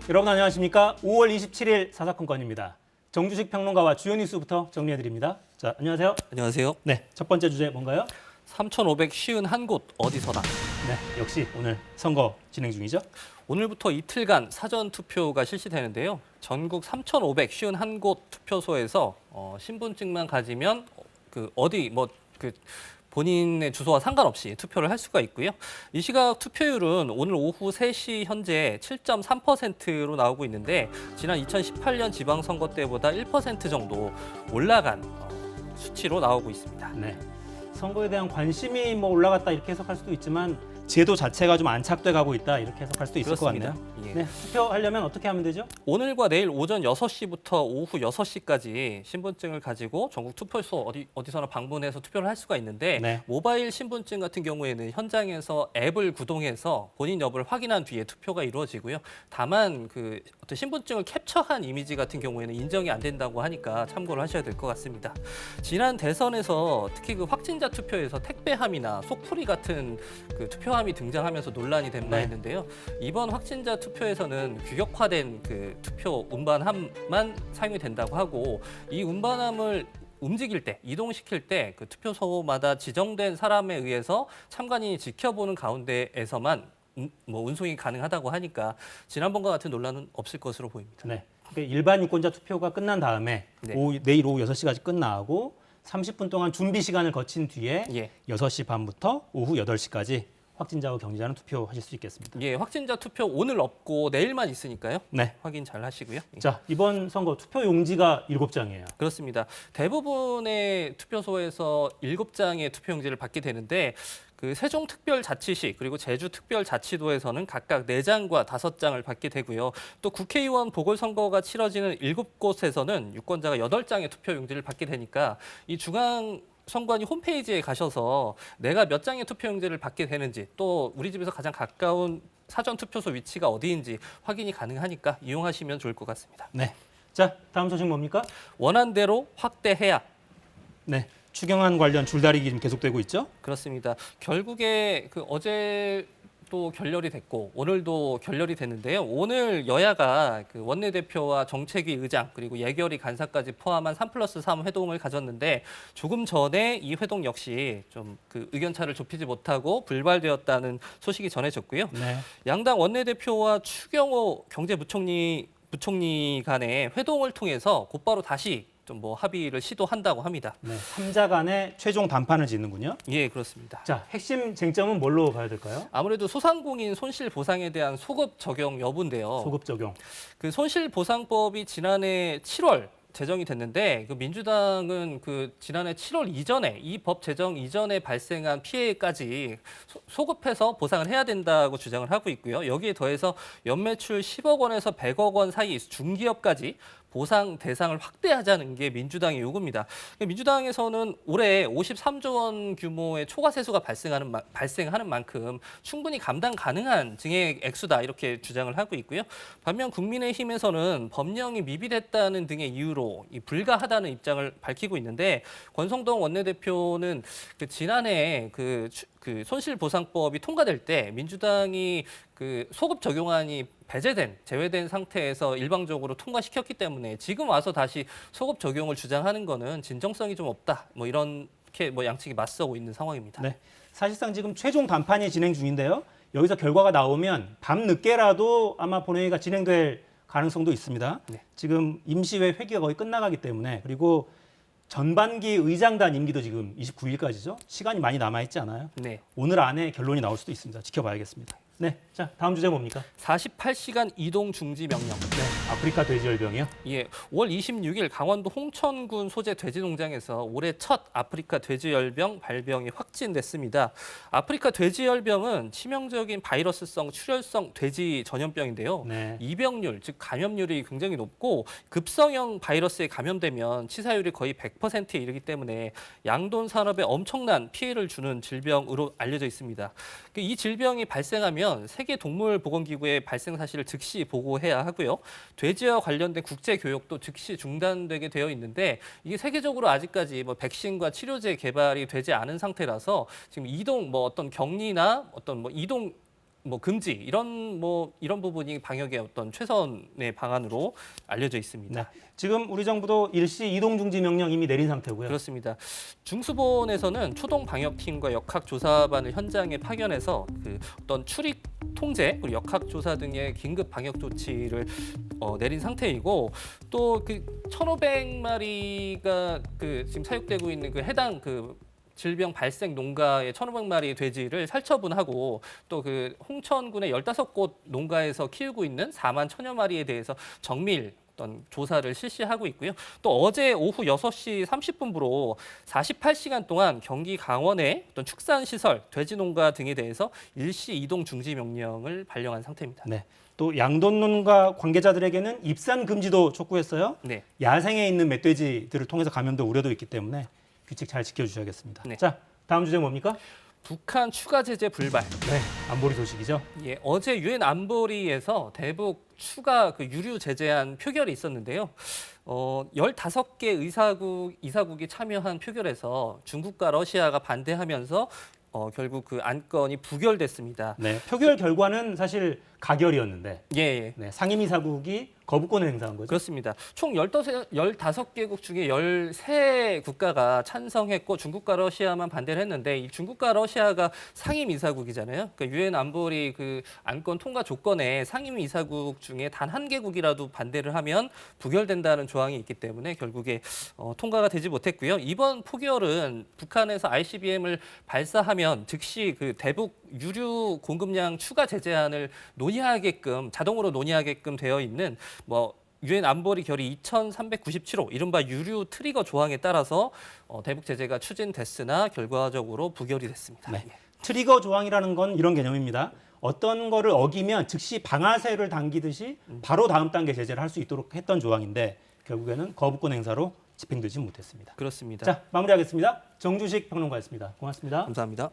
여러분 안녕하십니까? 5월 27일 사사건건입니다. 정주식 평론가와 주요 뉴스부터 정리해드립니다. 자, 안녕하세요. 안녕하세요. 네, 첫 번째 주제 뭔가요? 3,551곳 어디서나. 네, 역시 오늘 선거 진행 중이죠? 오늘부터 이틀간 사전 투표가 실시되는데요. 전국 3,551곳 투표소에서 신분증만 가지면 본인의 주소와 상관없이 투표를 할 수가 있고요. 이 시각 투표율은 오늘 오후 3시 현재 7.3%로 나오고 있는데 지난 2018년 지방선거 때보다 1% 정도 올라간 수치로 나오고 있습니다. 네, 선거에 대한 관심이 올라갔다 이렇게 해석할 수도 있지만 제도 자체가 좀 안착돼 가고 있다 이렇게 해석할 수도 있을 그렇습니다. 것 같네요. 예. 네, 투표하려면 어떻게 하면 되죠? 오늘과 내일 오전 6시부터 오후 6시까지 신분증을 가지고 전국 투표소 어디서나 방문해서 투표를 할 수가 있는데 네. 모바일 신분증 같은 경우에는 현장에서 앱을 구동해서 본인 여부를 확인한 뒤에 투표가 이루어지고요. 다만 그 어떤 신분증을 캡처한 이미지 같은 경우에는 인정이 안 된다고 하니까 참고를 하셔야 될 것 같습니다. 지난 대선에서 특히 그 확진자 투표에서 택배함이나 속풀이 같은 그 투표함이 등장하면서 논란이 된 바 네. 있는데요. 이번 확진자 투표에서는 규격화된 그 투표 운반함만 사용이 된다고 하고 이 운반함을 움직일 때, 이동시킬 때 그 투표소마다 지정된 사람에 의해서 참관인이 지켜보는 가운데에서만 운송이 가능하다고 하니까 지난번과 같은 논란은 없을 것으로 보입니다. 네, 그러니까 일반 유권자 투표가 끝난 다음에 네. 내일 오후 6시까지 끝나고 30분 동안 준비 시간을 거친 뒤에 예. 6시 반부터 오후 8시까지 확진자와 경쟁자는 투표하실 수 있겠습니다. 예, 확진자 투표 오늘 없고 내일만 있으니까요. 네. 확인 잘 하시고요. 예. 자, 이번 선거 투표 용지가 7장이에요. 그렇습니다. 대부분의 투표소에서 7장의 투표용지를 받게 되는데 그 세종특별자치시 그리고 제주특별자치도에서는 각각 4장과 5장을 받게 되고요. 또 국회의원 보궐선거가 치러지는 7곳에서는 유권자가 8장의 투표용지를 받게 되니까 이 중앙 선관위 홈페이지에 가셔서 내가 몇 장의 투표용지를 받게 되는지 또 우리 집에서 가장 가까운 사전투표소 위치가 어디인지 확인이 가능하니까 이용하시면 좋을 것 같습니다. 네. 자, 다음 소식 뭡니까? 원안대로 확대해야. 네. 추경안 관련 줄다리기 좀 계속되고 있죠? 그렇습니다. 결국에 그 어제 또 결렬이 됐고 오늘도 결렬이 됐는데요. 오늘 여야가 그 원내대표와 정책위 의장 그리고 예결위 간사까지 포함한 3+3 회동을 가졌는데 조금 전에 이 회동 역시 좀 그 의견차를 좁히지 못하고 불발되었다는 소식이 전해졌고요. 네. 양당 원내대표와 추경호 경제부총리 간의 회동을 통해서 곧바로 다시 좀 합의를 시도한다고 합니다. 네. 3자 간의 최종 담판을 짓는군요. 예, 그렇습니다. 자, 핵심 쟁점은 뭘로 봐야 될까요? 아무래도 소상공인 손실 보상에 대한 소급 적용 여부인데요. 소급 적용. 그 손실 보상법이 지난해 7월 제정이 됐는데 그 민주당은 그 지난해 7월 이전에 이 법 제정 이전에 발생한 피해까지 소급해서 보상을 해야 된다고 주장을 하고 있고요. 여기에 더해서 연매출 10억 원에서 100억 원 사이 중기업까지 보상 대상을 확대하자는 게 민주당의 요구입니다. 민주당에서는 올해 53조 원 규모의 초과 세수가 발생하는 만큼 충분히 감당 가능한 증액 액수다 이렇게 주장을 하고 있고요. 반면 국민의힘에서는 법령이 미비됐다는 등의 이유로 불가하다는 입장을 밝히고 있는데 권성동 원내대표는 그 지난해 그 손실보상법이 통과될 때 민주당이 그 소급 적용안이 제외된 상태에서 일방적으로 통과시켰기 때문에 지금 와서 다시 소급 적용을 주장하는 거는 진정성이 좀 없다. 이렇게 양측이 맞서고 있는 상황입니다. 네. 사실상 지금 최종 담판이 진행 중인데요. 여기서 결과가 나오면 밤 늦게라도 아마 본회의가 진행될 가능성도 있습니다. 네. 지금 임시회 회기가 거의 끝나가기 때문에 그리고 전반기 의장단 임기도 지금 29일까지죠. 시간이 많이 남아있지 않아요. 네. 오늘 안에 결론이 나올 수도 있습니다. 지켜봐야겠습니다. 네, 자 다음 주제 뭡니까? 48시간 이동 중지 명령. 네, 아프리카 돼지열병이요. 예, 5월 26일 강원도 홍천군 소재 돼지농장에서 올해 첫 아프리카 돼지열병 발병이 확진됐습니다. 아프리카 돼지열병은 치명적인 바이러스성 출혈성 돼지 전염병인데요. 네. 이병률, 즉 감염률이 굉장히 높고 급성형 바이러스에 감염되면 치사율이 거의 100%에 이르기 때문에 양돈 산업에 엄청난 피해를 주는 질병으로 알려져 있습니다. 이 질병이 발생하면 세계동물보건기구에 발생 사실을 즉시 보고해야 하고요. 돼지와 관련된 국제 교역도 즉시 중단되게 되어 있는데 이게 세계적으로 아직까지 백신과 치료제 개발이 되지 않은 상태라서 지금 이동 어떤 격리나 어떤 이동 뭐 금지 이런 부분이 방역의 어떤 최선의 방안으로 알려져 있습니다. 네. 지금 우리 정부도 일시 이동 중지 명령 이미 내린 상태고요. 그렇습니다. 중수본에서는 초동 방역팀과 역학조사반을 현장에 파견해서 그 어떤 출입 통제 그리고 역학조사 등의 긴급 방역 조치를 내린 상태이고 또 그 1,500마리가 그 지금 사육되고 있는 그 해당 그 질병 발생 농가의 1,500마리 돼지를 살처분하고 또 그 홍천군의 15곳 농가에서 키우고 있는 4만 1,000여 마리에 대해서 정밀 어떤 조사를 실시하고 있고요. 또 어제 오후 6시 30분부로 48시간 동안 경기 강원의 어떤 축산시설, 돼지농가 등에 대해서 일시 이동 중지 명령을 발령한 상태입니다. 네. 또 양돈농가 관계자들에게는 입산 금지도 촉구했어요. 네. 야생에 있는 멧돼지들을 통해서 감염될 우려도 있기 때문에 규칙 잘 지켜주셔야겠습니다. 네. 자, 다음 주제 뭡니까? 북한 추가 제재 불발. 네, 안보리 소식이죠. 예, 어제 유엔 안보리에서 대북 추가 그 유류 제재안 표결이 있었는데요. 15개 이사국이 참여한 표결에서 중국과 러시아가 반대하면서 결국 그 안건이 부결됐습니다. 네, 표결 결과는 사실 가결이었는데 예, 예. 네, 상임이사국이 거부권을 행사한 거죠. 그렇습니다. 총 15개국 중에 13국가가 찬성했고 중국과 러시아만 반대를 했는데 이 중국과 러시아가 상임이사국이잖아요. 그러니까 유엔 안보리 그 안건 통과 조건에 상임이사국 중에 단 한 개국이라도 반대를 하면 부결된다는 조항이 있기 때문에 결국에 통과가 되지 못했고요. 이번 포결은 북한에서 ICBM을 발사하면 즉시 그 대북 유류 공급량 추가 제재안을 자동으로 논의하게끔 되어 있는 유엔 안보리 결의 2397호 이른바 유류 트리거 조항에 따라서 대북 제재가 추진됐으나 결과적으로 부결이 됐습니다. 네. 예. 트리거 조항이라는 건 이런 개념입니다. 어떤 거를 어기면 즉시 방아쇠를 당기듯이 바로 다음 단계 제재를 할 수 있도록 했던 조항인데 결국에는 거부권 행사로 집행되지 못했습니다. 그렇습니다. 자, 마무리하겠습니다. 정주식 평론가였습니다. 고맙습니다. 감사합니다.